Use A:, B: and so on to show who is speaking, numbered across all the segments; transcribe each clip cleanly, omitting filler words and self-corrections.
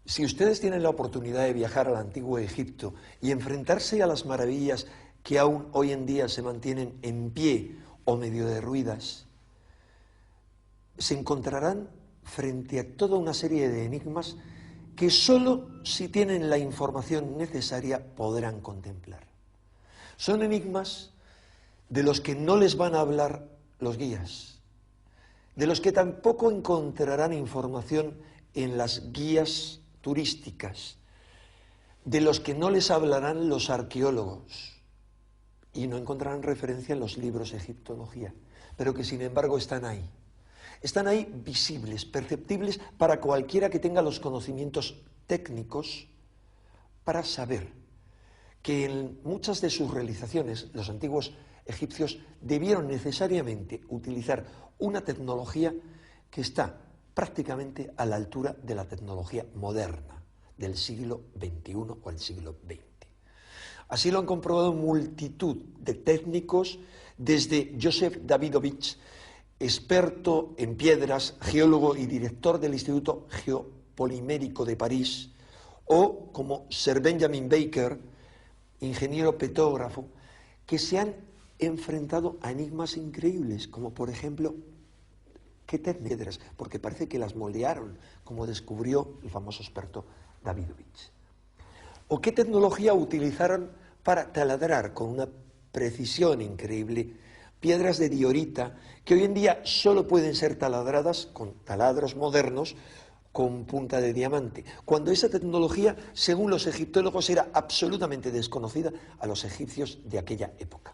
A: Si ustedes tienen la oportunidad de viajar al antiguo Egipto y enfrentarse a las maravillas que aún hoy en día se mantienen en pie o medio derruidas, se encontrarán frente a toda una serie de enigmas que sólo si tienen la información necesaria podrán contemplar. Son enigmas de los que no les van a hablar los guías, de los que tampoco encontrarán información en las guías turísticas, de los que no les hablarán los arqueólogos y no encontrarán referencia en los libros de egiptología, pero que sin embargo están ahí. Están ahí visibles, perceptibles para cualquiera que tenga los conocimientos técnicos para saber que en muchas de sus realizaciones los antiguos egipcios debieron necesariamente utilizar una tecnología que está prácticamente a la altura de la tecnología moderna del siglo XXI o el siglo XX. Así lo han comprobado multitud de técnicos, desde Joseph Davidovich, experto en piedras, geólogo y director del Instituto Geopolimérico de París, o como Sir Benjamin Baker, ingeniero petógrafo, que se han enfrentado a enigmas increíbles, como por ejemplo, ¿qué piedras? Porque parece que las moldearon, como descubrió el famoso experto Davidovich. ¿O qué tecnología utilizaron para taladrar con una precisión increíble piedras de diorita que hoy en día solo pueden ser taladradas con taladros modernos con punta de diamante, cuando esa tecnología, según los egiptólogos, era absolutamente desconocida a los egipcios de aquella época?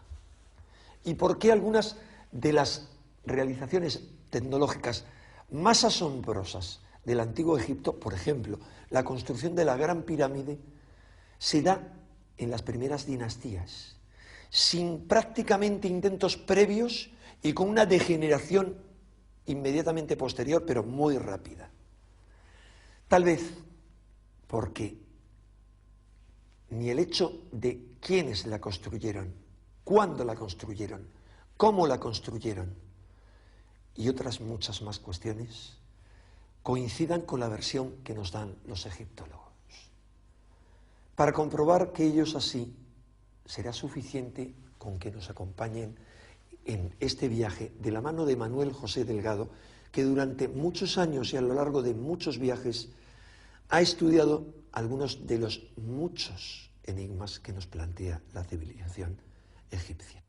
A: ¿Y por qué algunas de las realizaciones tecnológicas más asombrosas del antiguo Egipto, por ejemplo, la construcción de la Gran Pirámide, se da en las primeras dinastías, sin prácticamente intentos previos y con una degeneración inmediatamente posterior, pero muy rápida? Tal vez porque ni el hecho de quiénes la construyeron, cuándo la construyeron, cómo la construyeron y otras muchas más cuestiones coincidan con la versión que nos dan los egiptólogos. Para comprobar que ellos así, será suficiente con que nos acompañen en este viaje de la mano de Manuel José Delgado, que durante muchos años y a lo largo de muchos viajes ha estudiado algunos de los muchos enigmas que nos plantea la civilización egipcia.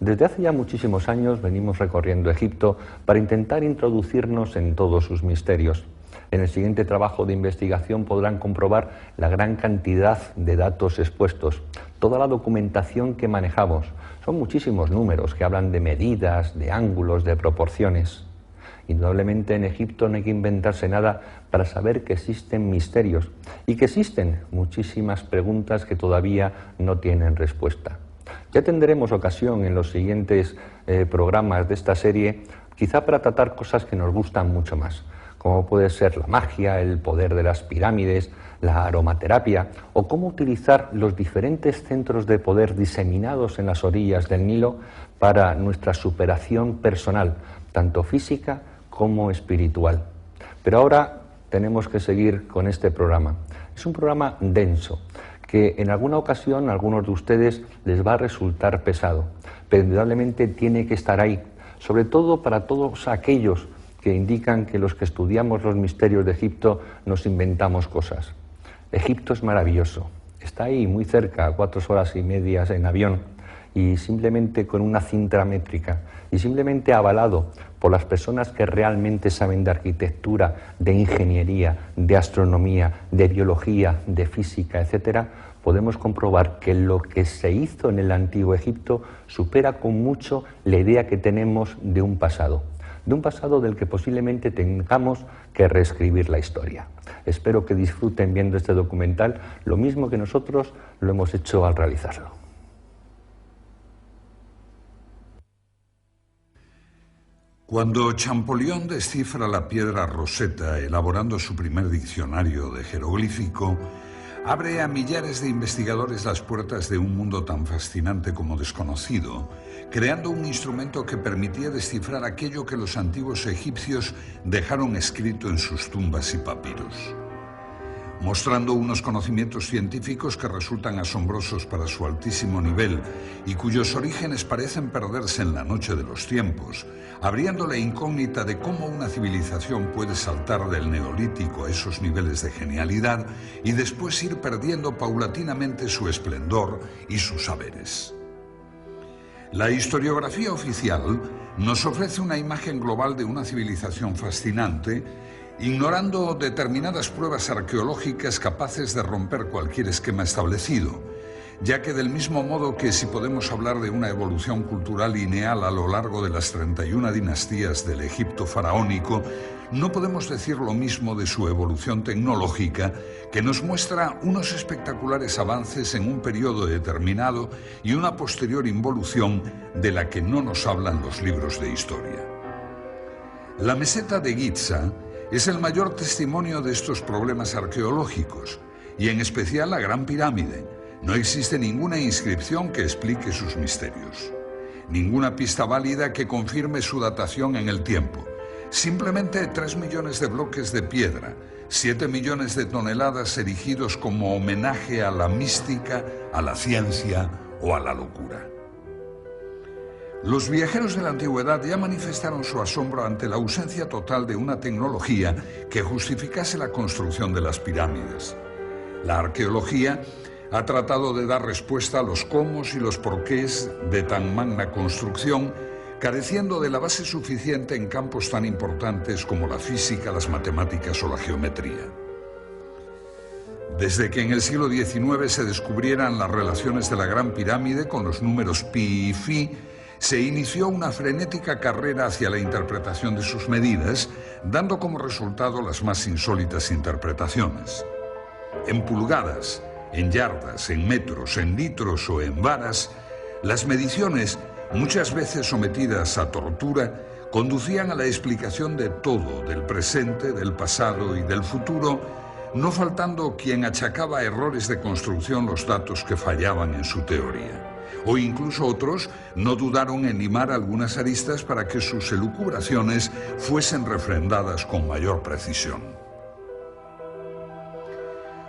B: Desde hace ya muchísimos años venimos recorriendo Egipto para intentar introducirnos en todos sus misterios. En el siguiente trabajo de investigación podrán comprobar la gran cantidad de datos expuestos, toda la documentación que manejamos. Son muchísimos números que hablan de medidas, de ángulos, de proporciones. Indudablemente en Egipto no hay que inventarse nada para saber que existen misterios y que existen muchísimas preguntas que todavía no tienen respuesta. Ya tendremos ocasión en los siguientes programas de esta serie, quizá para tratar cosas que nos gustan mucho más, como puede ser la magia, el poder de las pirámides, la aromaterapia, o cómo utilizar los diferentes centros de poder diseminados en las orillas del Nilo para nuestra superación personal, tanto física como espiritual. Pero ahora tenemos que seguir con este programa. Es un programa denso, que en alguna ocasión a algunos de ustedes les va a resultar pesado, pero indudablemente tiene que estar ahí, sobre todo para todos aquellos que indican que los que estudiamos los misterios de Egipto nos inventamos cosas. Egipto es maravilloso, está ahí muy cerca, a 4 horas y media en avión, y simplemente con una cinta métrica y simplemente avalado por las personas que realmente saben de arquitectura, de ingeniería, de astronomía, de biología, de física, etcétera, podemos comprobar que lo que se hizo en el Antiguo Egipto supera con mucho la idea que tenemos de un pasado del que posiblemente tengamos que reescribir la historia. Espero que disfruten viendo este documental lo mismo que nosotros lo hemos hecho al realizarlo.
C: Cuando Champollion descifra la piedra Rosetta elaborando su primer diccionario de jeroglífico, abre a millares de investigadores las puertas de un mundo tan fascinante como desconocido, creando un instrumento que permitía descifrar aquello que los antiguos egipcios dejaron escrito en sus tumbas y papiros, mostrando unos conocimientos científicos que resultan asombrosos para su altísimo nivel y cuyos orígenes parecen perderse en la noche de los tiempos, abriendo la incógnita de cómo una civilización puede saltar del neolítico a esos niveles de genialidad y después ir perdiendo paulatinamente su esplendor y sus saberes. La historiografía oficial nos ofrece una imagen global de una civilización fascinante, ignorando determinadas pruebas arqueológicas capaces de romper cualquier esquema establecido, ya que del mismo modo que si podemos hablar de una evolución cultural lineal a lo largo de las 31 dinastías del Egipto faraónico, no podemos decir lo mismo de su evolución tecnológica, que nos muestra unos espectaculares avances en un periodo determinado y una posterior involución de la que no nos hablan los libros de historia. La meseta de Giza es el mayor testimonio de estos problemas arqueológicos, y en especial la Gran Pirámide. No existe ninguna inscripción que explique sus misterios, ninguna pista válida que confirme su datación en el tiempo. Simplemente 3 millones de bloques de piedra, 7 millones de toneladas erigidos como homenaje a la mística, a la ciencia o a la locura. Los viajeros de la antigüedad ya manifestaron su asombro ante la ausencia total de una tecnología que justificase la construcción de las pirámides. La arqueología ha tratado de dar respuesta a los cómo y los porqués de tan magna construcción, careciendo de la base suficiente en campos tan importantes como la física, las matemáticas o la geometría. Desde que en el siglo XIX se descubrieran las relaciones de la Gran Pirámide con los números pi y phi, se inició una frenética carrera hacia la interpretación de sus medidas, dando como resultado las más insólitas interpretaciones. En pulgadas, en yardas, en metros, en litros o en varas, las mediciones, muchas veces sometidas a tortura, conducían a la explicación de todo, del presente, del pasado y del futuro, no faltando quien achacaba a errores de construcción los datos que fallaban en su teoría. O incluso otros no dudaron en limar algunas aristas para que sus elucubraciones fuesen refrendadas con mayor precisión.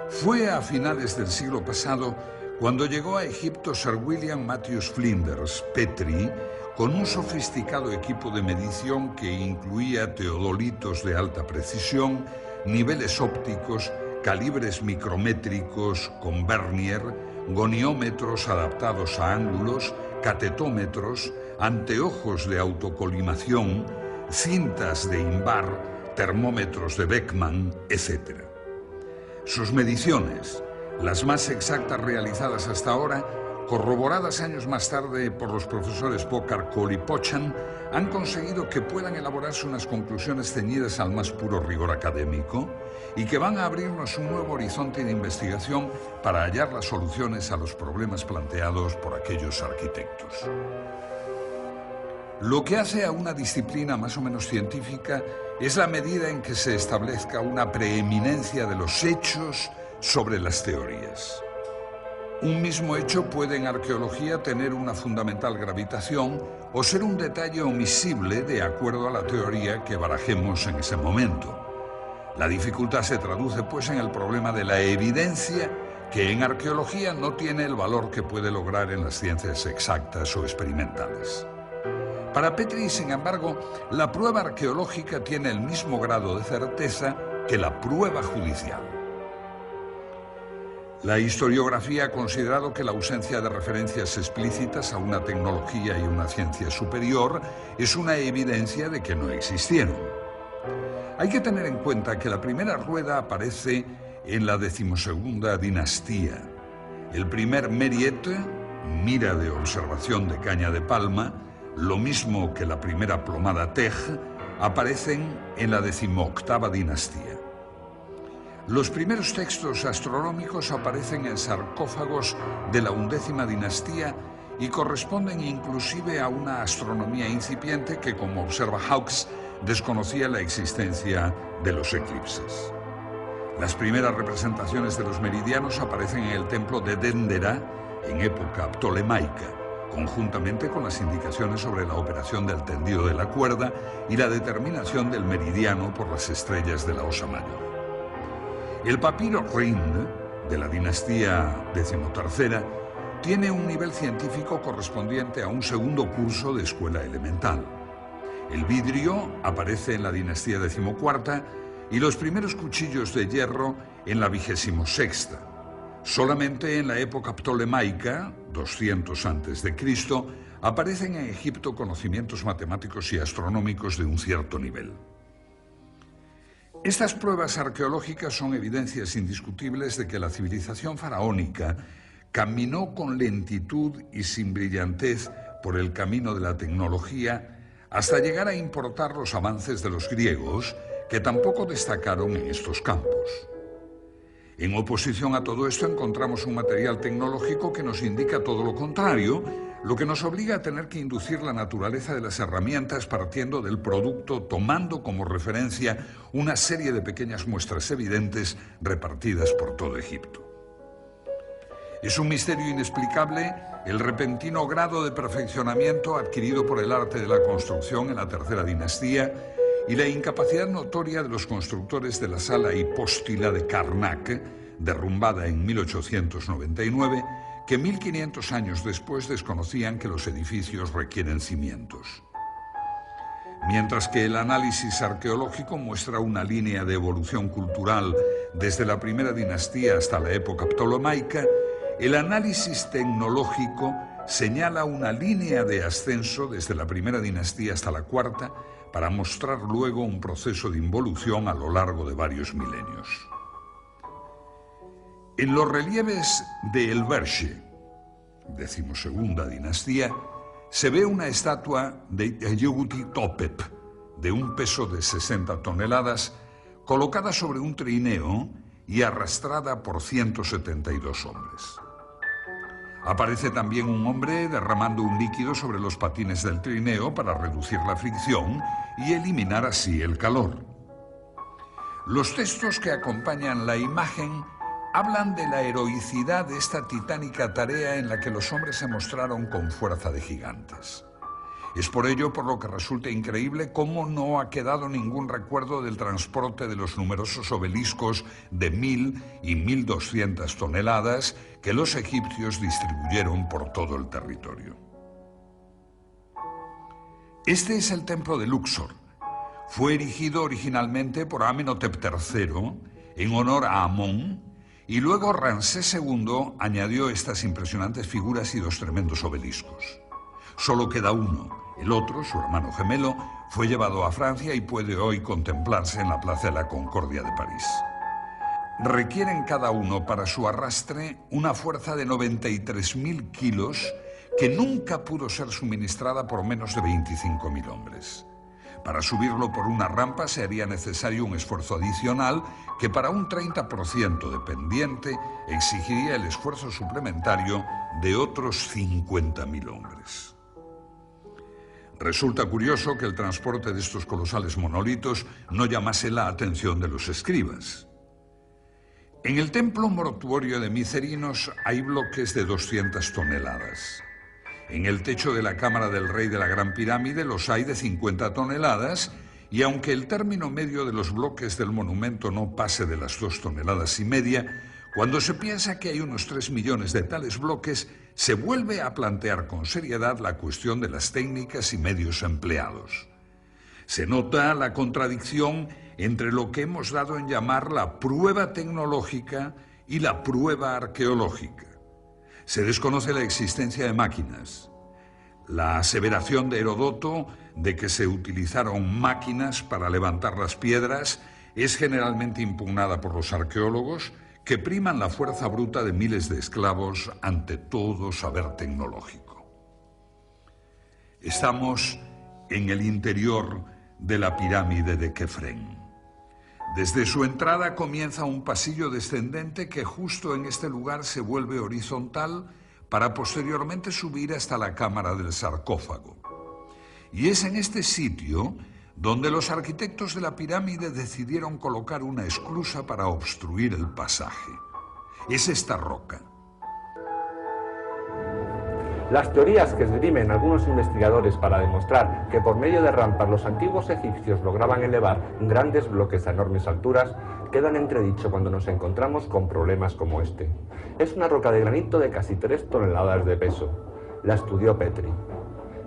C: Fue a finales del siglo pasado cuando llegó a Egipto Sir William Matthews Flinders, Petrie, con un sofisticado equipo de medición que incluía teodolitos de alta precisión, niveles ópticos, calibres micrométricos con vernier, goniómetros adaptados a ángulos, catetómetros, anteojos de autocolimación, cintas de Invar, termómetros de Beckman, etc. Sus mediciones, las más exactas realizadas hasta ahora, corroboradas años más tarde por los profesores Pocar, Cole y Pochan, han conseguido que puedan elaborarse unas conclusiones ceñidas al más puro rigor académico y que van a abrirnos un nuevo horizonte de investigación para hallar las soluciones a los problemas planteados por aquellos arquitectos. Lo que hace a una disciplina más o menos científica es la medida en que se establezca una preeminencia de los hechos sobre las teorías. Un mismo hecho puede en arqueología tener una fundamental gravitación o ser un detalle omisible de acuerdo a la teoría que barajemos en ese momento. La dificultad se traduce pues en el problema de la evidencia, que en arqueología no tiene el valor que puede lograr en las ciencias exactas o experimentales. Para Petrie, sin embargo, la prueba arqueológica tiene el mismo grado de certeza que la prueba judicial. La historiografía ha considerado que la ausencia de referencias explícitas a una tecnología y una ciencia superior es una evidencia de que no existieron. Hay que tener en cuenta que la primera rueda aparece en la 12ª dinastía. El primer meriette, mira de observación de caña de palma, lo mismo que la primera plomada tej, aparecen en la 18ª dinastía. Los primeros textos astronómicos aparecen en sarcófagos de la 11ª dinastía y corresponden inclusive a una astronomía incipiente que, como observa Hawkes, desconocía la existencia de los eclipses. Las primeras representaciones de los meridianos aparecen en el templo de Dendera en época ptolemaica, conjuntamente con las indicaciones sobre la operación del tendido de la cuerda y la determinación del meridiano por las estrellas de la Osa Mayor. El papiro Rind, de la dinastía XIII, tiene un nivel científico correspondiente a un segundo curso de escuela elemental. El vidrio aparece en la dinastía XIV y los primeros cuchillos de hierro en la 26ª. Solamente en la época ptolemaica, 200 a.C., aparecen en Egipto conocimientos matemáticos y astronómicos de un cierto nivel. Estas pruebas arqueológicas son evidencias indiscutibles de que la civilización faraónica caminó con lentitud y sin brillantez por el camino de la tecnología hasta llegar a importar los avances de los griegos, que tampoco destacaron en estos campos. En oposición a todo esto encontramos un material tecnológico que nos indica todo lo contrario, lo que nos obliga a tener que inducir la naturaleza de las herramientas partiendo del producto, tomando como referencia una serie de pequeñas muestras evidentes repartidas por todo Egipto. Es un misterio inexplicable el repentino grado de perfeccionamiento adquirido por el arte de la construcción en la tercera dinastía y la incapacidad notoria de los constructores de la sala hipóstila de Karnak, derrumbada en 1899, que 1500 años después desconocían que los edificios requieren cimientos. Mientras que el análisis arqueológico muestra una línea de evolución cultural desde la primera dinastía hasta la época ptolemaica, el análisis tecnológico señala una línea de ascenso desde la primera dinastía hasta la cuarta para mostrar luego un proceso de involución a lo largo de varios milenios. En los relieves de El Berche, 12ª dinastía, se ve una estatua de Yehuti Topep, de un peso de 60 toneladas, colocada sobre un trineo y arrastrada por 172 hombres. Aparece también un hombre derramando un líquido sobre los patines del trineo para reducir la fricción y eliminar así el calor. Los textos que acompañan la imagen hablan de la heroicidad de esta titánica tarea en la que los hombres se mostraron con fuerza de gigantes. Es por ello por lo que resulta increíble cómo no ha quedado ningún recuerdo del transporte de los numerosos obeliscos de 1000 y 1200 toneladas que los egipcios distribuyeron por todo el territorio. Este es el templo de Luxor. Fue erigido originalmente por Amenhotep III en honor a Amón, y luego Ramsés II añadió estas impresionantes figuras y 2 tremendos obeliscos. Solo queda uno. El otro, su hermano gemelo, fue llevado a Francia y puede hoy contemplarse en la Plaza de la Concordia de París. Requieren cada uno para su arrastre una fuerza de 93.000 kilos que nunca pudo ser suministrada por menos de 25.000 hombres. Para subirlo por una rampa se haría necesario un esfuerzo adicional que para un 30% de pendiente exigiría el esfuerzo suplementario de otros 50.000 hombres. Resulta curioso que el transporte de estos colosales monolitos no llamase la atención de los escribas. En el templo mortuorio de Micerinos hay bloques de 200 toneladas. En el techo de la cámara del rey de la Gran Pirámide los hay de 50 toneladas y aunque el término medio de los bloques del monumento no pase de las 2,5 toneladas, cuando se piensa que hay unos 3 millones de tales bloques, se vuelve a plantear con seriedad la cuestión de las técnicas y medios empleados. Se nota la contradicción entre lo que hemos dado en llamar la prueba tecnológica y la prueba arqueológica. Se desconoce la existencia de máquinas. La aseveración de Heródoto de que se utilizaron máquinas para levantar las piedras es generalmente impugnada por los arqueólogos, que priman la fuerza bruta de miles de esclavos ante todo saber tecnológico. Estamos en el interior de la pirámide de Kefren. Desde su entrada comienza un pasillo descendente que justo en este lugar se vuelve horizontal para posteriormente subir hasta la cámara del sarcófago. Y es en este sitio donde los arquitectos de la pirámide decidieron colocar una esclusa para obstruir el pasaje. Es esta roca.
B: Las teorías que esgrimen algunos investigadores para demostrar que por medio de rampas los antiguos egipcios lograban elevar grandes bloques a enormes alturas quedan entredicho cuando nos encontramos con problemas como este. Es una roca de granito de casi 3 toneladas de peso. La estudió Petri.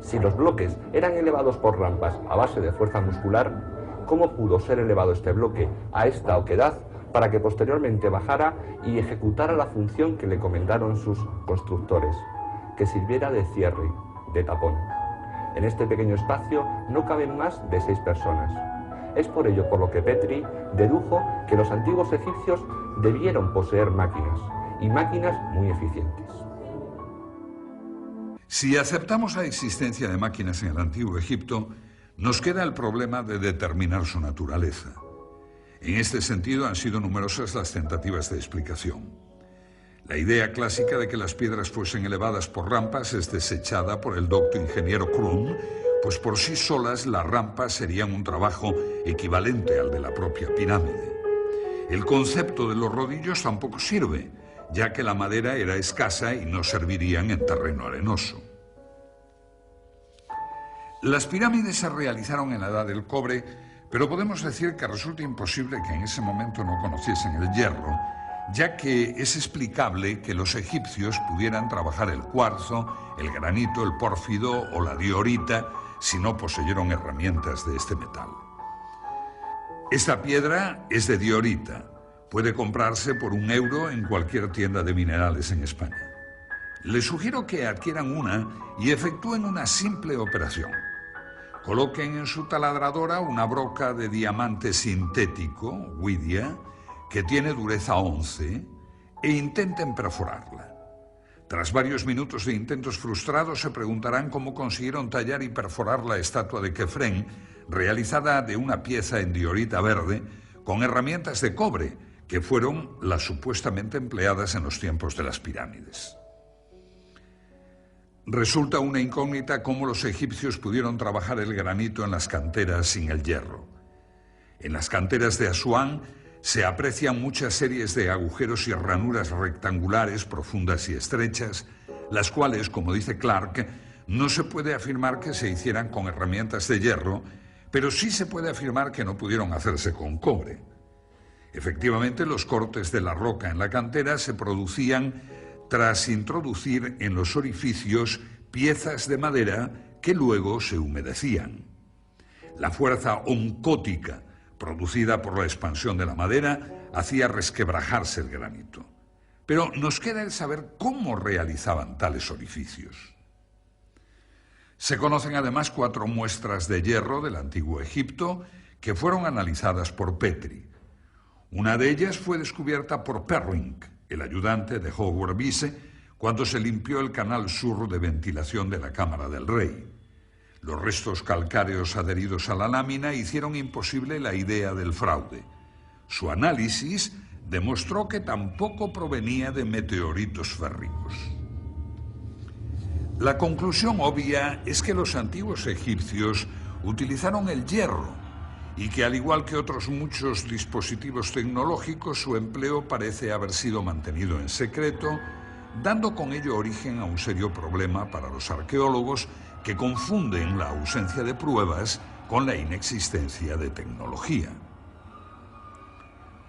B: Si los bloques eran elevados por rampas a base de fuerza muscular, ¿cómo pudo ser elevado este bloque a esta oquedad para que posteriormente bajara y ejecutara la función que le encomendaron sus constructores, que sirviera de cierre, de tapón? En este pequeño espacio no caben más de 6 personas. Es por ello por lo que Petri dedujo que los antiguos egipcios debieron poseer máquinas, y máquinas muy eficientes.
C: Si aceptamos la existencia de máquinas en el Antiguo Egipto, nos queda el problema de determinar su naturaleza. En este sentido han sido numerosas las tentativas de explicación. La idea clásica de que las piedras fuesen elevadas por rampas es desechada por el docto ingeniero Krum, pues por sí solas las rampas serían un trabajo equivalente al de la propia pirámide. El concepto de los rodillos tampoco sirve, ya que la madera era escasa y no servirían en terreno arenoso. Las pirámides se realizaron en la Edad del Cobre, pero podemos decir que resulta imposible que en ese momento no conociesen el hierro, ya que es explicable que los egipcios pudieran trabajar el cuarzo, el granito, el pórfido o la diorita si no poseyeron herramientas de este metal. Esta piedra es de diorita. Puede comprarse por €1 en cualquier tienda de minerales en España. Les sugiero que adquieran una y efectúen una simple operación. Coloquen en su taladradora una broca de diamante sintético, Widia, que tiene dureza 11, e intenten perforarla. Tras varios minutos de intentos frustrados, se preguntarán cómo consiguieron tallar y perforar la estatua de Kefren, realizada de una pieza en diorita verde, con herramientas de cobre, que fueron las supuestamente empleadas en los tiempos de las pirámides. Resulta una incógnita cómo los egipcios pudieron trabajar el granito en las canteras sin el hierro. En las canteras de Asuán se aprecian muchas series de agujeros y ranuras rectangulares, profundas y estrechas, las cuales, como dice Clark, no se puede afirmar que se hicieran con herramientas de hierro, pero sí se puede afirmar que no pudieron hacerse con cobre. Efectivamente, los cortes de la roca en la cantera se producían tras introducir en los orificios piezas de madera que luego se humedecían. La fuerza oncótica producida por la expansión de la madera hacía resquebrajarse el granito. Pero nos queda el saber cómo realizaban tales orificios. Se conocen además 4 muestras de hierro del Antiguo Egipto que fueron analizadas por Petri. Una de ellas fue descubierta por Perring, el ayudante de Howard Bisse, cuando se limpió el canal sur de ventilación de la Cámara del Rey. Los restos calcáreos adheridos a la lámina hicieron imposible la idea del fraude. Su análisis demostró que tampoco provenía de meteoritos férricos. La conclusión obvia es que los antiguos egipcios utilizaron el hierro y que, al igual que otros muchos dispositivos tecnológicos, su empleo parece haber sido mantenido en secreto, dando con ello origen a un serio problema para los arqueólogos que confunden la ausencia de pruebas con la inexistencia de tecnología.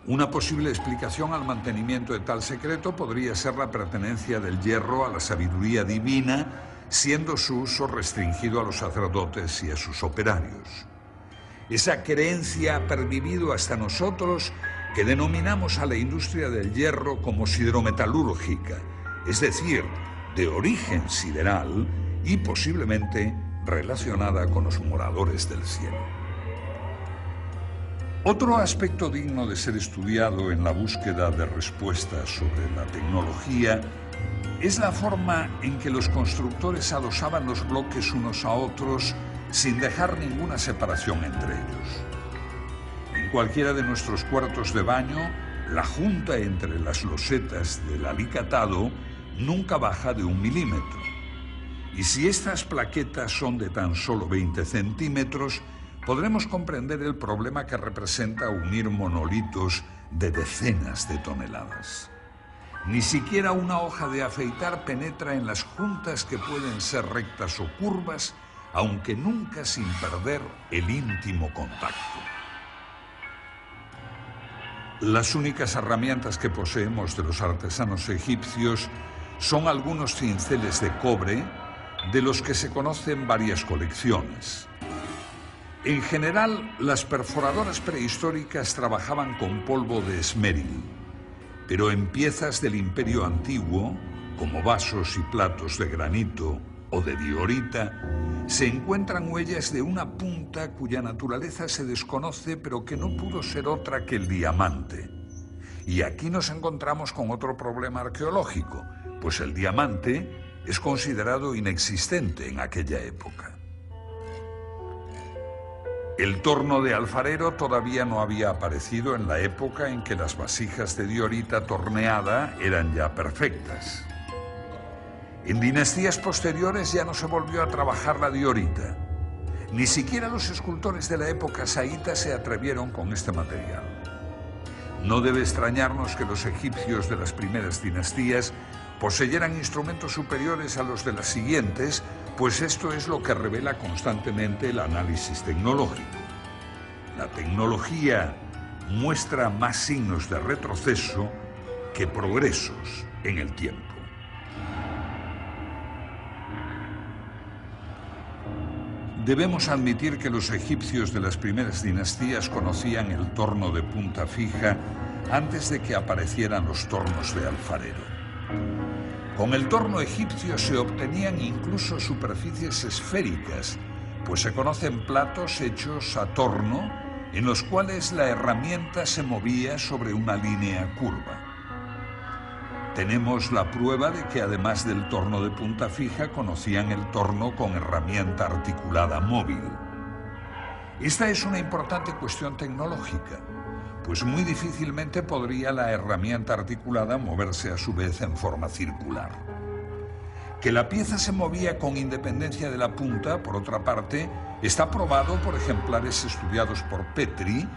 C: Una posible explicación al mantenimiento de tal secreto podría ser la pertenencia del hierro a la sabiduría divina, siendo su uso restringido a los sacerdotes y a sus operarios. Esa creencia ha pervivido hasta nosotros que denominamos a la industria del hierro como siderometalúrgica, es decir, de origen sideral y posiblemente relacionada con los moradores del cielo. Otro aspecto digno de ser estudiado en la búsqueda de respuestas sobre la tecnología es la forma en que los constructores adosaban los bloques unos a otros sin dejar ninguna separación entre ellos. En cualquiera de nuestros cuartos de baño, la junta entre las losetas del alicatado nunca baja de 1 milímetro. Y si estas plaquetas son de tan solo 20 centímetros, podremos comprender el problema que representa unir monolitos de decenas de toneladas. Ni siquiera una hoja de afeitar penetra en las juntas que pueden ser rectas o curvas, aunque nunca sin perder el íntimo contacto. Las únicas herramientas que poseemos de los artesanos egipcios son algunos cinceles de cobre, de los que se conocen varias colecciones. En general, las perforadoras prehistóricas trabajaban con polvo de esmeril, pero en piezas del Imperio Antiguo, como vasos y platos de granito o de diorita, se encuentran huellas de una punta cuya naturaleza se desconoce, pero que no pudo ser otra que el diamante. Y aquí nos encontramos con otro problema arqueológico, pues el diamante es considerado inexistente en aquella época. El torno de alfarero todavía no había aparecido en la época en que las vasijas de diorita torneada eran ya perfectas. En dinastías posteriores ya no se volvió a trabajar la diorita. Ni siquiera los escultores de la época saíta se atrevieron con este material. No debe extrañarnos que los egipcios de las primeras dinastías poseyeran instrumentos superiores a los de las siguientes, pues esto es lo que revela constantemente el análisis tecnológico. La tecnología muestra más signos de retroceso que progresos en el tiempo. Debemos admitir que los egipcios de las primeras dinastías conocían el torno de punta fija antes de que aparecieran los tornos de alfarero. Con el torno egipcio se obtenían incluso superficies esféricas, pues se conocen platos hechos a torno en los cuales la herramienta se movía sobre una línea curva. Tenemos la prueba de que además del torno de punta fija conocían el torno con herramienta articulada móvil. Esta es una importante cuestión tecnológica, pues muy difícilmente podría la herramienta articulada moverse a su vez en forma circular. Que la pieza se movía con independencia de la punta, por otra parte, está probado por ejemplares estudiados por Petri,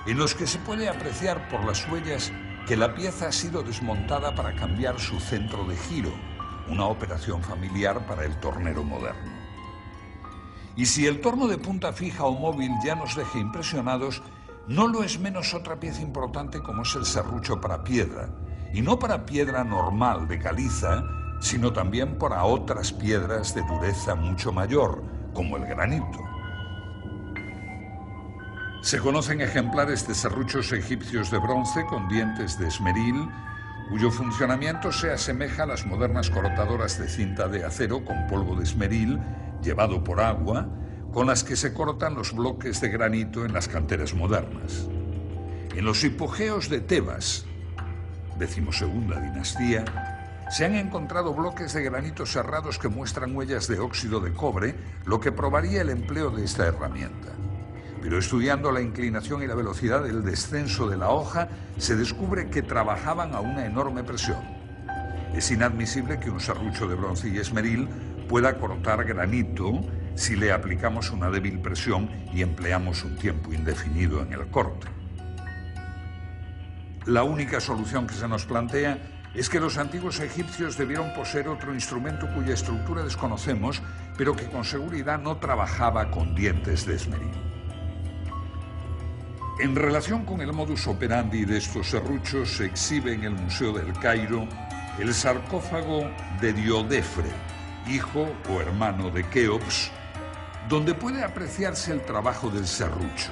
C: en los que se puede apreciar por las huellas que la pieza ha sido desmontada para cambiar su centro de giro, una operación familiar para el tornero moderno. Y si el torno de punta fija o móvil ya nos deja impresionados, no lo es menos otra pieza importante como es el serrucho para piedra, y no para piedra normal de caliza, sino también para otras piedras de dureza mucho mayor, como el granito. Se conocen ejemplares de serruchos egipcios de bronce con dientes de esmeril, cuyo funcionamiento se asemeja a las modernas cortadoras de cinta de acero con polvo de esmeril llevado por agua, con las que se cortan los bloques de granito en las canteras modernas. En los hipogeos de Tebas, 12ª dinastía, se han encontrado bloques de granito serrados que muestran huellas de óxido de cobre, lo que probaría el empleo de esta herramienta. Pero estudiando la inclinación y la velocidad del descenso de la hoja, se descubre que trabajaban a una enorme presión. Es inadmisible que un serrucho de bronce y esmeril pueda cortar granito si le aplicamos una débil presión y empleamos un tiempo indefinido en el corte. La única solución que se nos plantea es que los antiguos egipcios debieron poseer otro instrumento cuya estructura desconocemos, pero que con seguridad no trabajaba con dientes de esmeril. En relación con el modus operandi de estos serruchos, se exhibe en el Museo del Cairo el sarcófago de Diodefre, hijo o hermano de Keops, donde puede apreciarse el trabajo del serrucho.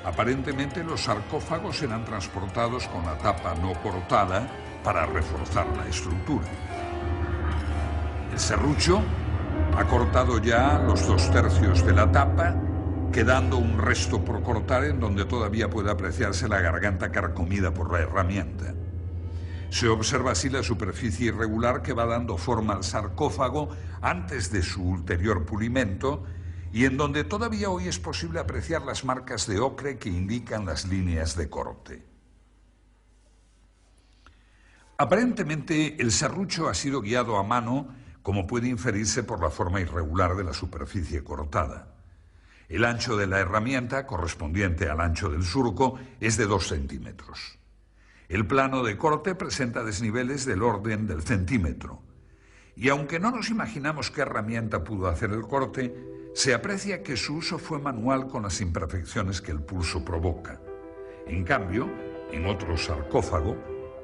C: Aparentemente los sarcófagos eran transportados con la tapa no cortada para reforzar la estructura. El serrucho ha cortado ya los 2/3 de la tapa, quedando un resto por cortar en donde todavía puede apreciarse la garganta carcomida por la herramienta. Se observa así la superficie irregular que va dando forma al sarcófago antes de su ulterior pulimento y en donde todavía hoy es posible apreciar las marcas de ocre que indican las líneas de corte. Aparentemente, el serrucho ha sido guiado a mano, como puede inferirse por la forma irregular de la superficie cortada. El ancho de la herramienta, correspondiente al ancho del surco, es de 2 centímetros. El plano de corte presenta desniveles del orden del centímetro. Y aunque no nos imaginamos qué herramienta pudo hacer el corte, se aprecia que su uso fue manual con las imperfecciones que el pulso provoca. En cambio, en otro sarcófago,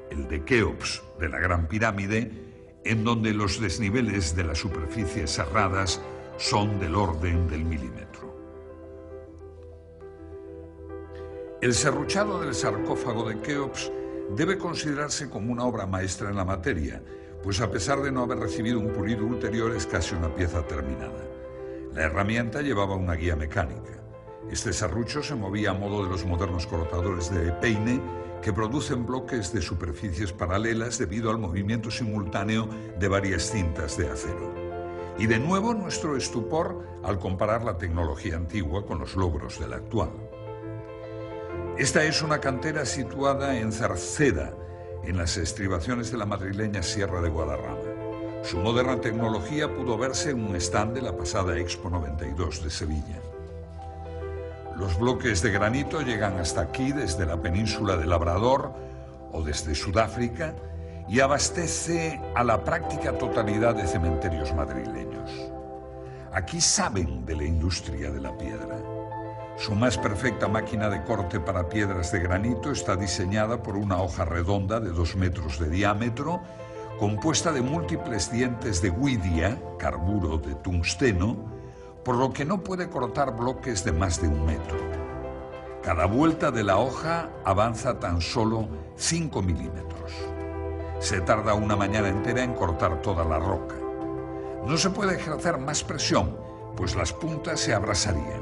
C: el de Keops de la Gran Pirámide, en donde los desniveles de las superficies serradas son del orden del milímetro. El serruchado del sarcófago de Keops debe considerarse como una obra maestra en la materia, pues a pesar de no haber recibido un pulido ulterior es casi una pieza terminada. La herramienta llevaba una guía mecánica. Este serrucho se movía a modo de los modernos cortadores de peine que producen bloques de superficies paralelas debido al movimiento simultáneo de varias cintas de acero. Y de nuevo nuestro estupor al comparar la tecnología antigua con los logros de la actual. Esta es una cantera situada en Cerceda, en las estribaciones de la madrileña Sierra de Guadarrama. Su moderna tecnología pudo verse en un stand de la pasada Expo 92 de Sevilla. Los bloques de granito llegan hasta aquí desde la península de Labrador o desde Sudáfrica y abastece a la práctica totalidad de cementerios madrileños. Aquí saben de la industria de la piedra. Su más perfecta máquina de corte para piedras de granito está diseñada por una hoja redonda de 2 metros de diámetro, compuesta de múltiples dientes de guidia, carburo de tungsteno, por lo que no puede cortar bloques de más de 1 metro. Cada vuelta de la hoja avanza tan solo 5 milímetros. Se tarda una mañana entera en cortar toda la roca. No se puede ejercer más presión, pues las puntas se abrasarían.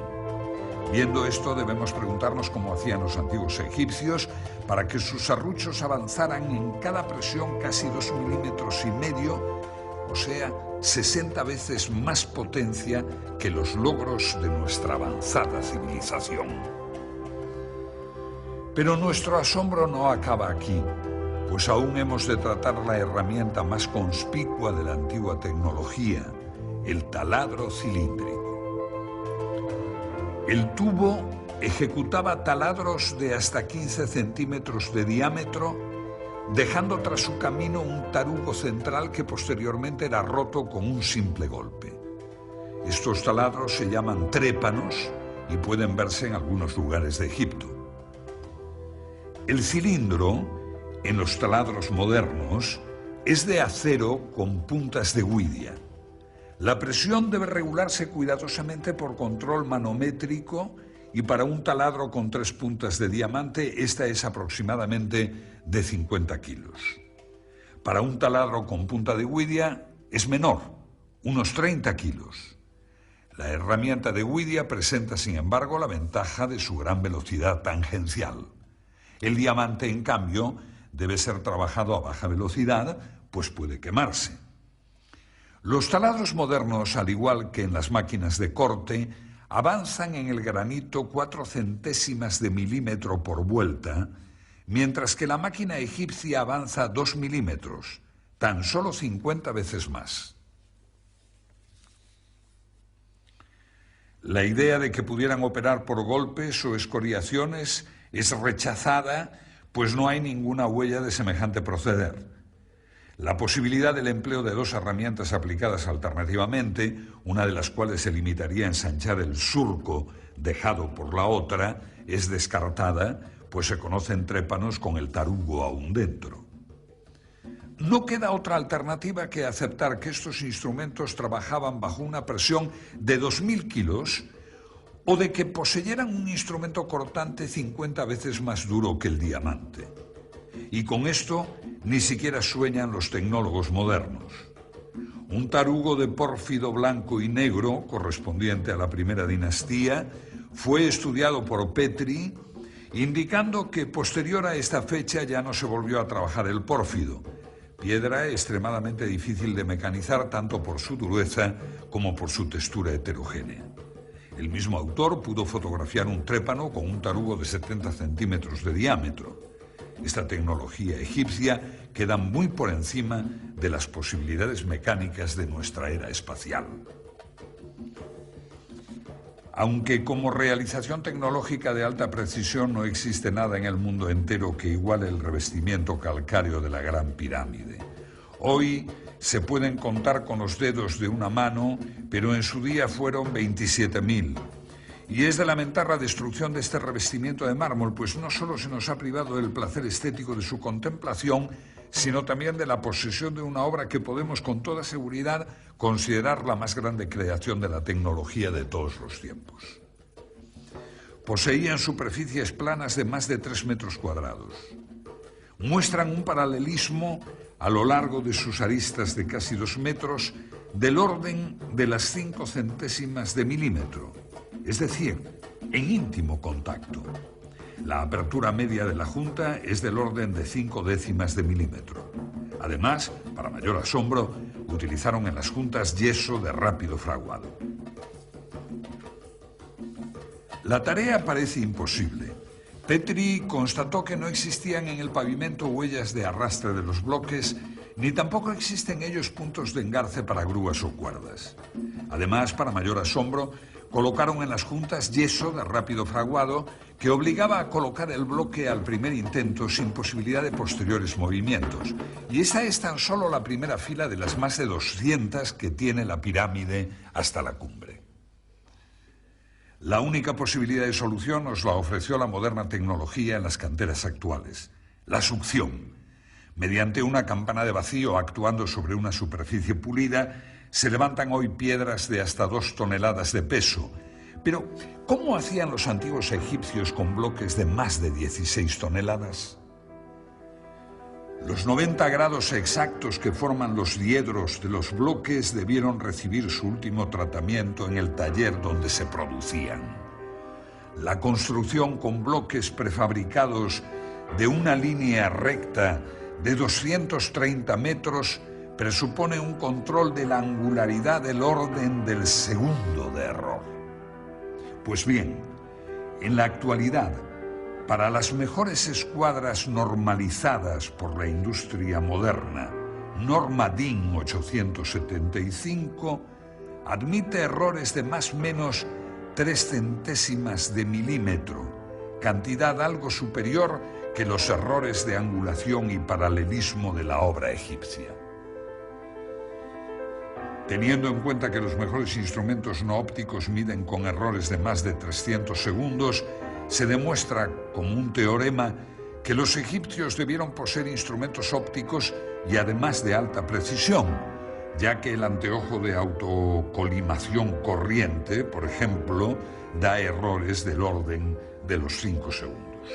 C: Viendo esto, debemos preguntarnos cómo hacían los antiguos egipcios para que sus serruchos avanzaran en cada presión casi 2,5 milímetros, o sea, 60 veces más potencia que los logros de nuestra avanzada civilización. Pero nuestro asombro no acaba aquí, pues aún hemos de tratar la herramienta más conspicua de la antigua tecnología, el taladro cilíndrico. El tubo ejecutaba taladros de hasta 15 centímetros de diámetro, dejando tras su camino un tarugo central que posteriormente era roto con un simple golpe. Estos taladros se llaman trépanos y pueden verse en algunos lugares de Egipto. El cilindro, en los taladros modernos, es de acero con puntas de guidia. La presión debe regularse cuidadosamente por control manométrico y para un taladro con 3 puntas de diamante, esta es aproximadamente de 50 kilos. Para un taladro con punta de guidia es menor, unos 30 kilos. La herramienta de guidia presenta, sin embargo, la ventaja de su gran velocidad tangencial. El diamante, en cambio, debe ser trabajado a baja velocidad, pues puede quemarse. Los taladros modernos, al igual que en las máquinas de corte, avanzan en el granito 4 centésimas de milímetro por vuelta, mientras que la máquina egipcia avanza 2 milímetros, tan solo 50 veces más. La idea de que pudieran operar por golpes o escoriaciones es rechazada, pues no hay ninguna huella de semejante proceder. La posibilidad del empleo de 2 herramientas aplicadas alternativamente, una de las cuales se limitaría a ensanchar el surco dejado por la otra, es descartada, pues se conocen trépanos con el tarugo aún dentro. No queda otra alternativa que aceptar que estos instrumentos trabajaban bajo una presión de 2.000 kilos o de que poseyeran un instrumento cortante 50 veces más duro que el diamante. Y con esto ni siquiera sueñan los tecnólogos modernos. Un tarugo de pórfido blanco y negro, correspondiente a la primera dinastía, fue estudiado por Petri, indicando que posterior a esta fecha ya no se volvió a trabajar el pórfido, piedra extremadamente difícil de mecanizar tanto por su dureza como por su textura heterogénea. El mismo autor pudo fotografiar un trépano con un tarugo de 70 centímetros de diámetro. Esta tecnología egipcia queda muy por encima de las posibilidades mecánicas de nuestra era espacial. Aunque como realización tecnológica de alta precisión no existe nada en el mundo entero que iguale el revestimiento calcáreo de la Gran Pirámide. Hoy se pueden contar con los dedos de una mano, pero en su día fueron 27.000. Y es de lamentar la destrucción de este revestimiento de mármol, pues no solo se nos ha privado del placer estético de su contemplación, sino también de la posesión de una obra que podemos con toda seguridad considerar la más grande creación de la tecnología de todos los tiempos. Poseían superficies planas de más de 3 metros cuadrados. Muestran un paralelismo a lo largo de sus aristas de casi 2 metros del orden de las 5 centésimas de milímetro, es decir, en íntimo contacto. La apertura media de la junta es del orden de 5 décimas de milímetro. Además, para mayor asombro, utilizaron en las juntas yeso de rápido fraguado. La tarea parece imposible. Petri constató que no existían en el pavimento huellas de arrastre de los bloques, ni tampoco existen en ellos puntos de engarce para grúas o cuerdas. Además, para mayor asombro, colocaron en las juntas yeso de rápido fraguado que obligaba a colocar el bloque al primer intento sin posibilidad de posteriores movimientos. Y esa es tan solo la primera fila de las más de 200 que tiene la pirámide hasta la cumbre. La única posibilidad de solución nos la ofreció la moderna tecnología en las canteras actuales: la succión. Mediante una campana de vacío actuando sobre una superficie pulida, se levantan hoy piedras de hasta 2 toneladas de peso. Pero, ¿cómo hacían los antiguos egipcios con bloques de más de 16 toneladas? Los 90 grados exactos que forman los diedros de los bloques debieron recibir su último tratamiento en el taller donde se producían. La construcción con bloques prefabricados de una línea recta de 230 metros presupone un control de la angularidad del orden del segundo de error. Pues bien, en la actualidad, para las mejores escuadras normalizadas por la industria moderna, norma DIN 875 admite errores de más o menos 3 centésimas de milímetro, cantidad algo superior que los errores de angulación y paralelismo de la obra egipcia. Teniendo en cuenta que los mejores instrumentos no ópticos miden con errores de más de 300 segundos, se demuestra como un teorema que los egipcios debieron poseer instrumentos ópticos y además de alta precisión, ya que el anteojo de autocolimación corriente, por ejemplo, da errores del orden de los 5 segundos.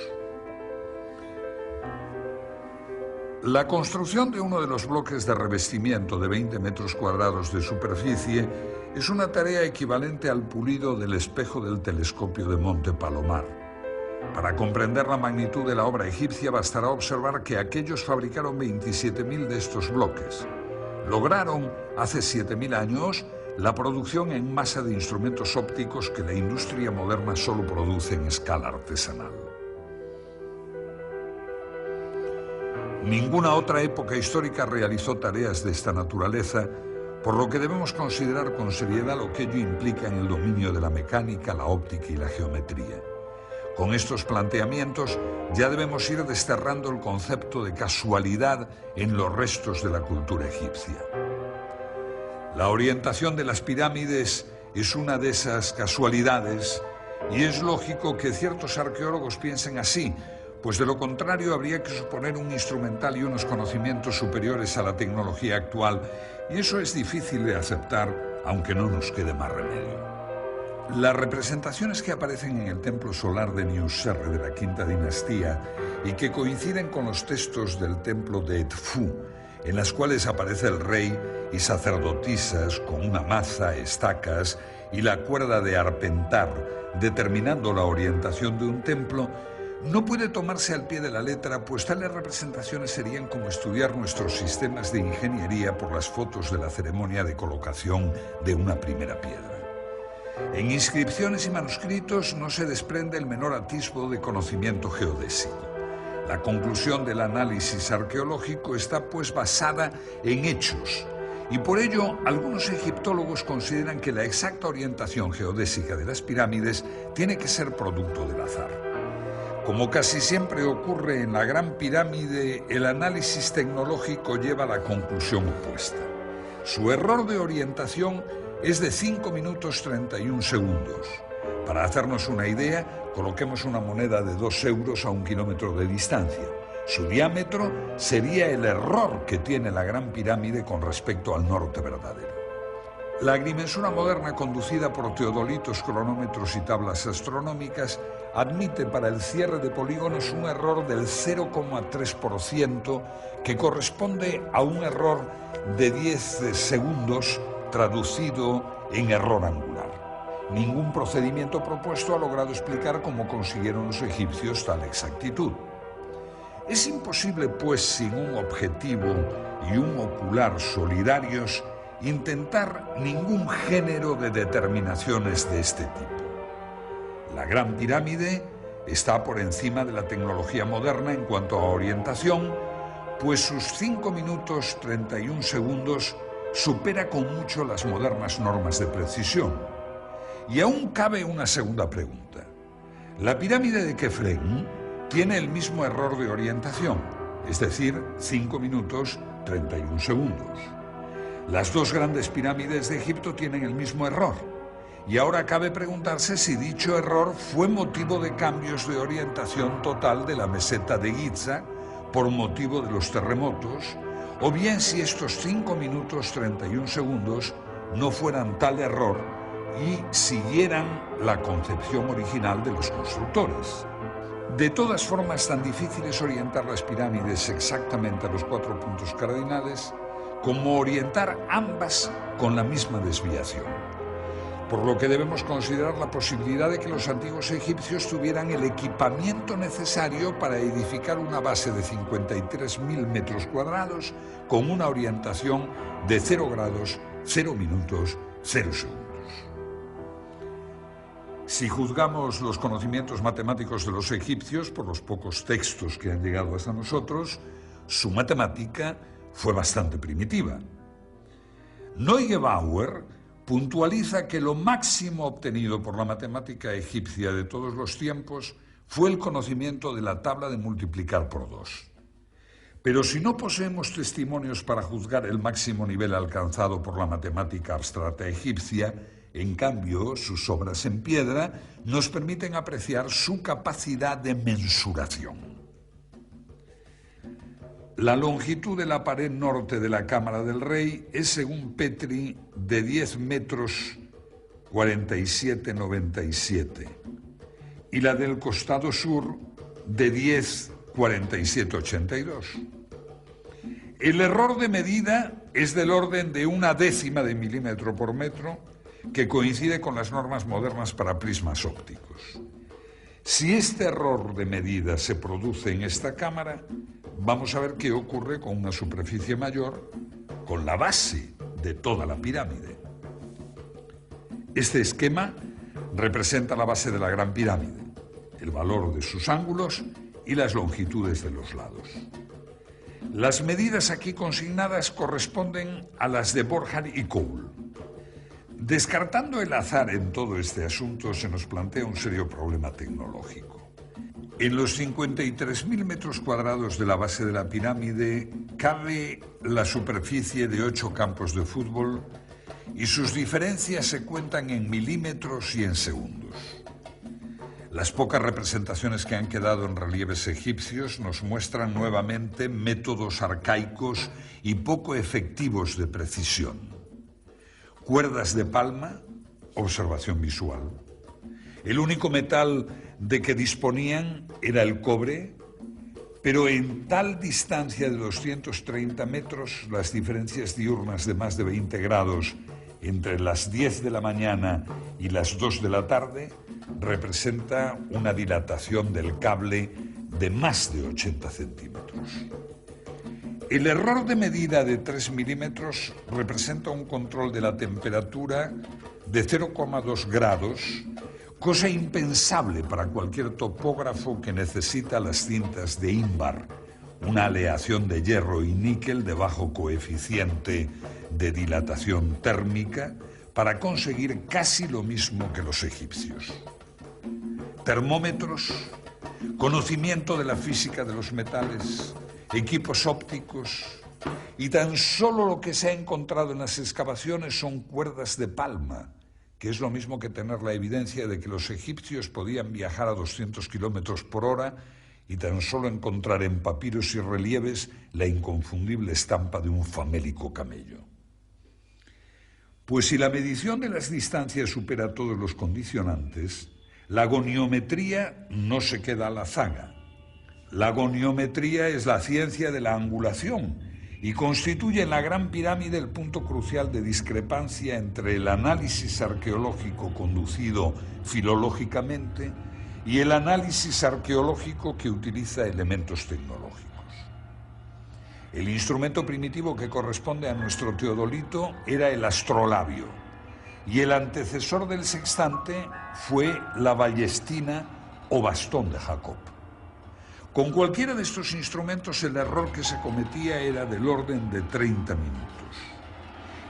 C: La construcción de uno de los bloques de revestimiento de 20 metros cuadrados de superficie es una tarea equivalente al pulido del espejo del telescopio de Monte Palomar. Para comprender la magnitud de la obra egipcia bastará observar que aquellos fabricaron 27.000 de estos bloques. Lograron, hace 7.000 años, la producción en masa de instrumentos ópticos que la industria moderna solo produce en escala artesanal. Ninguna otra época histórica realizó tareas de esta naturaleza, por lo que debemos considerar con seriedad lo que ello implica en el dominio de la mecánica, la óptica y la geometría. Con estos planteamientos ya debemos ir desterrando el concepto de casualidad en los restos de la cultura egipcia. La orientación de las pirámides es una de esas casualidades y es lógico que ciertos arqueólogos piensen así, pues de lo contrario habría que suponer un instrumental y unos conocimientos superiores a la tecnología actual, y eso es difícil de aceptar, aunque no nos quede más remedio. Las representaciones que aparecen en el templo solar de Niuserre de la Quinta Dinastía y que coinciden con los textos del templo de Edfu, en las cuales aparece el rey y sacerdotisas con una maza, estacas y la cuerda de arpentar, determinando la orientación de un templo, no puede tomarse al pie de la letra, pues tales representaciones serían como estudiar nuestros sistemas de ingeniería por las fotos de la ceremonia de colocación de una primera piedra. En inscripciones y manuscritos no se desprende el menor atisbo de conocimiento geodésico. La conclusión del análisis arqueológico está pues basada en hechos, y por ello algunos egiptólogos consideran que la exacta orientación geodésica de las pirámides tiene que ser producto del azar. Como casi siempre ocurre en la Gran Pirámide, el análisis tecnológico lleva a la conclusión opuesta. Su error de orientación es de 5 minutos 31 segundos. Para hacernos una idea, coloquemos una moneda de 2 euros a 1 kilómetro de distancia. Su diámetro sería el error que tiene la Gran Pirámide con respecto al norte verdadero. La agrimensura moderna, conducida por teodolitos, cronómetros y tablas astronómicas, admite para el cierre de polígonos un error del 0,3%, que corresponde a un error de 10 segundos traducido en error angular. Ningún procedimiento propuesto ha logrado explicar cómo consiguieron los egipcios tal exactitud. Es imposible, pues, sin un objetivo y un ocular solidarios, intentar ningún género de determinaciones de este tipo. La Gran Pirámide está por encima de la tecnología moderna en cuanto a orientación, pues sus 5 minutos 31 segundos supera con mucho las modernas normas de precisión. Y aún cabe una segunda pregunta. La pirámide de Kefren tiene el mismo error de orientación, es decir, 5 minutos 31 segundos. Las dos grandes pirámides de Egipto tienen el mismo error. Y ahora cabe preguntarse si dicho error fue motivo de cambios de orientación total de la meseta de Giza por motivo de los terremotos, o bien si estos 5 minutos 31 segundos no fueran tal error y siguieran la concepción original de los constructores. De todas formas, tan difícil es orientar las pirámides exactamente a los 4 puntos cardinales como orientar ambas con la misma desviación. Por lo que debemos considerar la posibilidad de que los antiguos egipcios tuvieran el equipamiento necesario para edificar una base de 53.000 metros cuadrados con una orientación de 0 grados, 0 minutos, 0 segundos. Si juzgamos los conocimientos matemáticos de los egipcios por los pocos textos que han llegado hasta nosotros, su matemática fue bastante primitiva. Neugebauer puntualiza que lo máximo obtenido por la matemática egipcia de todos los tiempos fue el conocimiento de la tabla de multiplicar por 2. Pero si no poseemos testimonios para juzgar el máximo nivel alcanzado por la matemática abstracta egipcia, en cambio, sus obras en piedra nos permiten apreciar su capacidad de mensuración. La longitud de la pared norte de la Cámara del Rey es, según Petri, de 10 metros 47,97 y la del costado sur de 10 47,82. El error de medida es del orden de 1/10 de milímetro por metro, que coincide con las normas modernas para prismas ópticos. Si este error de medida se produce en esta cámara, vamos a ver qué ocurre con una superficie mayor, con la base de toda la pirámide. Este esquema representa la base de la Gran Pirámide, el valor de sus ángulos y las longitudes de los lados. Las medidas aquí consignadas corresponden a las de Borjar y Cole. Descartando el azar en todo este asunto, se nos plantea un serio problema tecnológico. En los 53.000 metros cuadrados de la base de la pirámide cabe la superficie de 8 campos de fútbol y sus diferencias se cuentan en milímetros y en segundos. Las pocas representaciones que han quedado en relieves egipcios nos muestran nuevamente métodos arcaicos y poco efectivos de precisión. Cuerdas de palma, observación visual. El único metal de que disponían era el cobre, pero en tal distancia de 230 metros, las diferencias diurnas de más de 20 grados entre las 10 de la mañana y las 2 de la tarde representa una dilatación del cable de más de 80 centímetros. El error de medida de 3 milímetros representa un control de la temperatura de 0,2 grados, cosa impensable para cualquier topógrafo que necesita las cintas de ínbar, una aleación de hierro y níquel de bajo coeficiente de dilatación térmica, para conseguir casi lo mismo que los egipcios. Termómetros, conocimiento de la física de los metales, equipos ópticos, y tan solo lo que se ha encontrado en las excavaciones son cuerdas de palma, que es lo mismo que tener la evidencia de que los egipcios podían viajar a 200 kilómetros por hora y tan solo encontrar en papiros y relieves la inconfundible estampa de un famélico camello. Pues si la medición de las distancias supera todos los condicionantes, la goniometría no se queda a la zaga. La goniometría es la ciencia de la angulación y constituye en la Gran Pirámide el punto crucial de discrepancia entre el análisis arqueológico conducido filológicamente y el análisis arqueológico que utiliza elementos tecnológicos. El instrumento primitivo que corresponde a nuestro teodolito era el astrolabio, y el antecesor del sextante fue la ballestina o bastón de Jacob. Con cualquiera de estos instrumentos el error que se cometía era del orden de 30 minutos.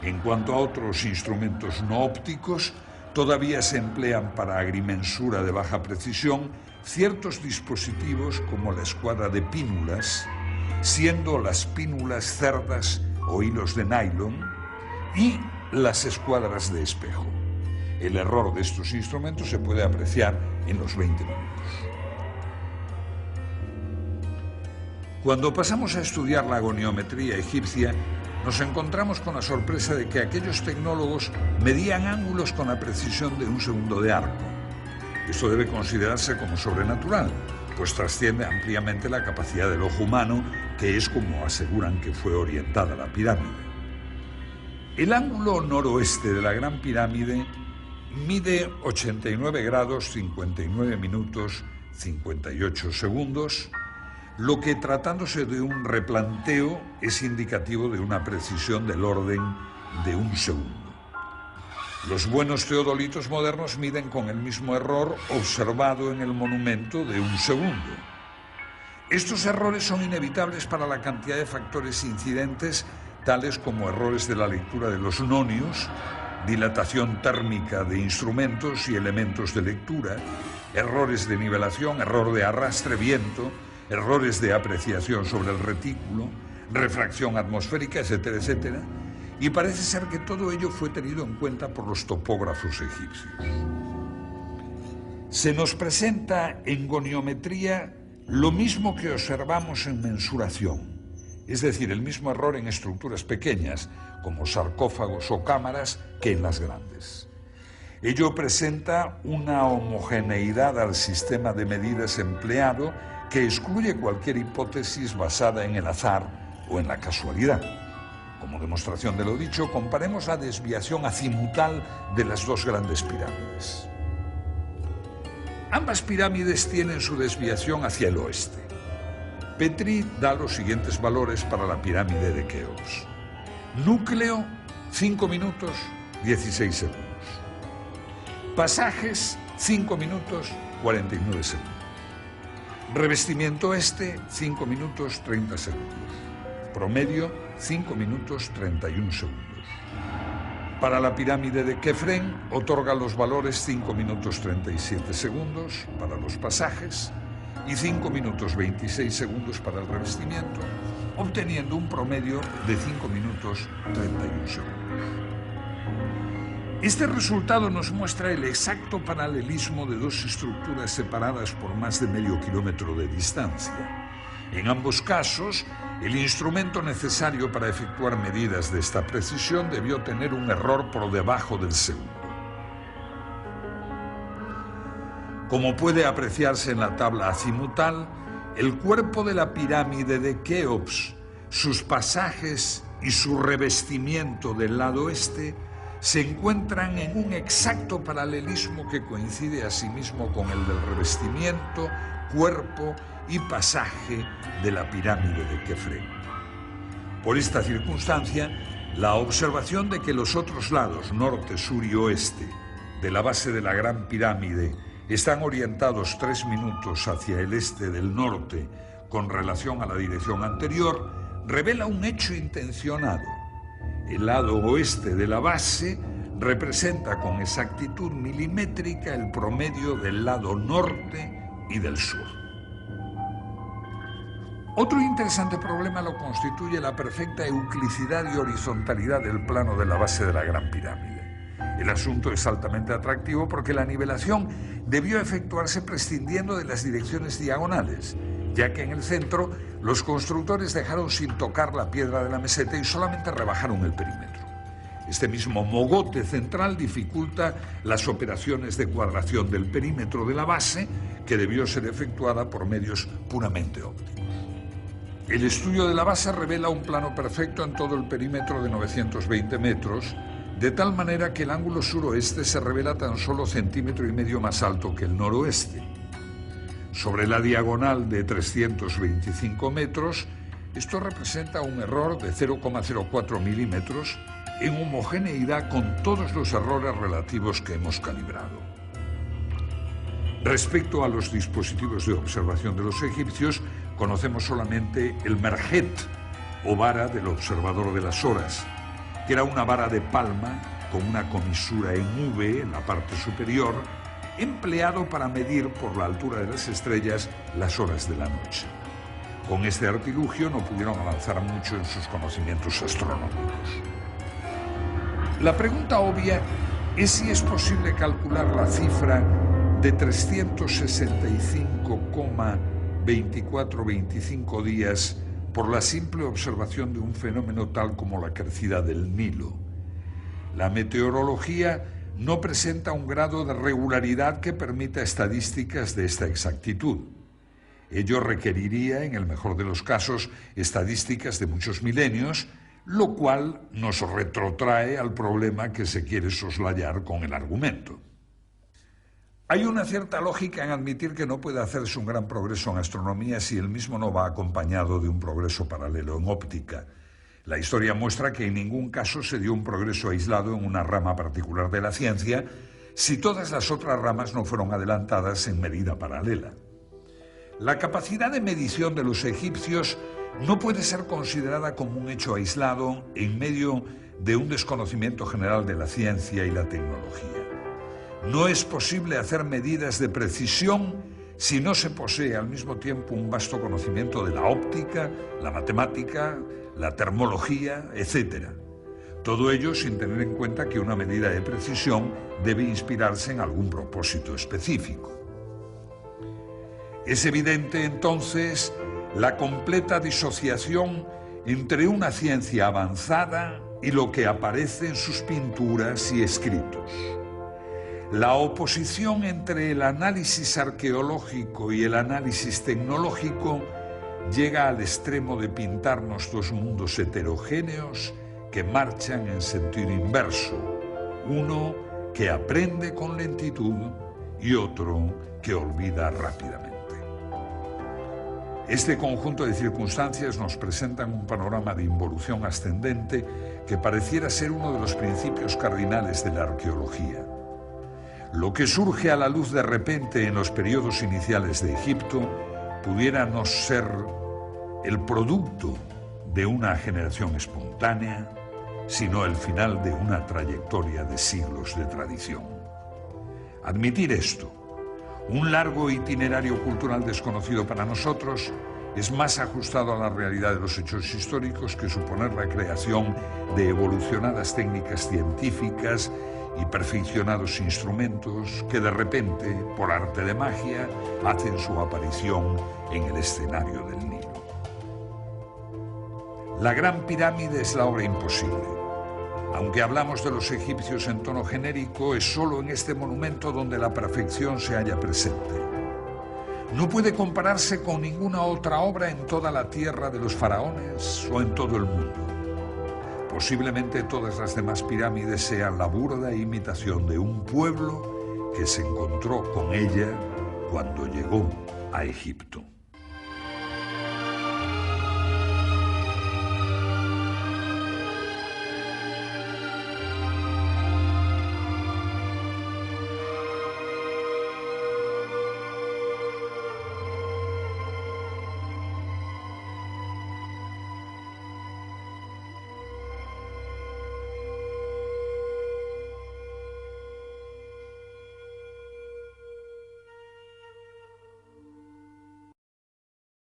C: En cuanto a otros instrumentos no ópticos, todavía se emplean para agrimensura de baja precisión ciertos dispositivos como la escuadra de pínulas, siendo las pínulas cerdas o hilos de nylon, y las escuadras de espejo. El error de estos instrumentos se puede apreciar en los 20 minutos. Cuando pasamos a estudiar la goniometría egipcia, nos encontramos con la sorpresa de que aquellos tecnólogos medían ángulos con la precisión de un segundo de arco. Esto debe considerarse como sobrenatural, pues trasciende ampliamente la capacidad del ojo humano, que es como aseguran que fue orientada la pirámide. El ángulo noroeste de la Gran Pirámide mide 89 grados 59 minutos 58 segundos, lo que, tratándose de un replanteo, es indicativo de una precisión del orden de un segundo. Los buenos teodolitos modernos miden con el mismo error observado en el monumento de un segundo. Estos errores son inevitables para la cantidad de factores incidentes, tales como errores de la lectura de los nonios, dilatación térmica de instrumentos y elementos de lectura, errores de nivelación, error de arrastre, viento, errores de apreciación sobre el retículo, refracción atmosférica, etcétera, etcétera, y parece ser que todo ello fue tenido en cuenta por los topógrafos egipcios. Se nos presenta en goniometría lo mismo que observamos en mensuración, es decir, el mismo error en estructuras pequeñas, como sarcófagos o cámaras, que en las grandes. Ello presenta una homogeneidad al sistema de medidas empleado que excluye cualquier hipótesis basada en el azar o en la casualidad. Como demostración de lo dicho, comparemos la desviación azimutal de las dos grandes pirámides. Ambas pirámides tienen su desviación hacia el oeste. Petrie da los siguientes valores para la pirámide de Keops. Núcleo, 5 minutos, 16 segundos. Pasajes, 5 minutos, 49 segundos. Revestimiento este, 5 minutos, 30 segundos. Promedio, 5 minutos, 31 segundos. Para la pirámide de Kefren, otorga los valores 5 minutos, 37 segundos para los pasajes y 5 minutos, 26 segundos para el revestimiento, obteniendo un promedio de 5 minutos, 31 segundos. Este resultado nos muestra el exacto paralelismo de dos estructuras separadas por más de medio kilómetro de distancia. En ambos casos, el instrumento necesario para efectuar medidas de esta precisión debió tener un error por debajo del segundo. Como puede apreciarse en la tabla azimutal, el cuerpo de la pirámide de Keops, sus pasajes y su revestimiento del lado este se encuentran en un exacto paralelismo que coincide asimismo con el del revestimiento, cuerpo y pasaje de la pirámide de Kefren. Por esta circunstancia, la observación de que los otros lados, norte, sur y oeste, de la base de la Gran Pirámide están orientados 3 minutos hacia el este del norte con relación a la dirección anterior, revela un hecho intencionado. El lado oeste de la base representa con exactitud milimétrica el promedio del lado norte y del sur. Otro interesante problema lo constituye la perfecta euclicidad y horizontalidad del plano de la base de la Gran Pirámide. El asunto es altamente atractivo porque la nivelación debió efectuarse prescindiendo de las direcciones diagonales, ya que en el centro los constructores dejaron sin tocar la piedra de la meseta y solamente rebajaron el perímetro. Este mismo mogote central dificulta las operaciones de cuadración del perímetro de la base, que debió ser efectuada por medios puramente ópticos. El estudio de la base revela un plano perfecto en todo el perímetro de 920 metros, de tal manera que el ángulo suroeste se revela tan solo 1,5 centímetros más alto que el noroeste. Sobre la diagonal de 325 metros, esto representa un error de 0,04 milímetros en homogeneidad con todos los errores relativos que hemos calibrado. Respecto a los dispositivos de observación de los egipcios, conocemos solamente el merjet, o vara del observador de las horas, que era una vara de palma con una comisura en V en la parte superior, empleado para medir por la altura de las estrellas las horas de la noche. Con este artilugio no pudieron avanzar mucho en sus conocimientos astronómicos. La pregunta obvia es si es posible calcular la cifra de 365,2425 días por la simple observación de un fenómeno tal como la crecida del Nilo. La meteorología no presenta un grado de regularidad que permita estadísticas de esta exactitud. Ello requeriría, en el mejor de los casos, estadísticas de muchos milenios, lo cual nos retrotrae al problema que se quiere soslayar con el argumento. Hay una cierta lógica en admitir que no puede hacerse un gran progreso en astronomía si el mismo no va acompañado de un progreso paralelo en óptica. La historia muestra que en ningún caso se dio un progreso aislado en una rama particular de la ciencia si todas las otras ramas no fueron adelantadas en medida paralela. La capacidad de medición de los egipcios no puede ser considerada como un hecho aislado en medio de un desconocimiento general de la ciencia y la tecnología. No es posible hacer medidas de precisión si no se posee al mismo tiempo un vasto conocimiento de la óptica, la matemática, la termología, etc. Todo ello sin tener en cuenta que una medida de precisión debe inspirarse en algún propósito específico. Es evidente entonces la completa disociación entre una ciencia avanzada y lo que aparece en sus pinturas y escritos. La oposición entre el análisis arqueológico y el análisis tecnológico llega al extremo de pintarnos dos mundos heterogéneos que marchan en sentido inverso, uno que aprende con lentitud y otro que olvida rápidamente. Este conjunto de circunstancias nos presentan un panorama de involución ascendente que pareciera ser uno de los principios cardinales de la arqueología. Lo que surge a la luz de repente en los periodos iniciales de Egipto pudiera no ser el producto de una generación espontánea, sino el final de una trayectoria de siglos de tradición. Admitir esto, un largo itinerario cultural desconocido para nosotros, es más ajustado a la realidad de los hechos históricos que suponer la creación de evolucionadas técnicas científicas y perfeccionados instrumentos que de repente, por arte de magia, hacen su aparición en el escenario del Nilo. La Gran Pirámide es la obra imposible. Aunque hablamos de los egipcios en tono genérico, es solo en este monumento donde la perfección se halla presente. No puede compararse con ninguna otra obra en toda la tierra de los faraones o en todo el mundo. Posiblemente todas las demás pirámides sean la burda imitación de un pueblo que se encontró con ella cuando llegó a Egipto.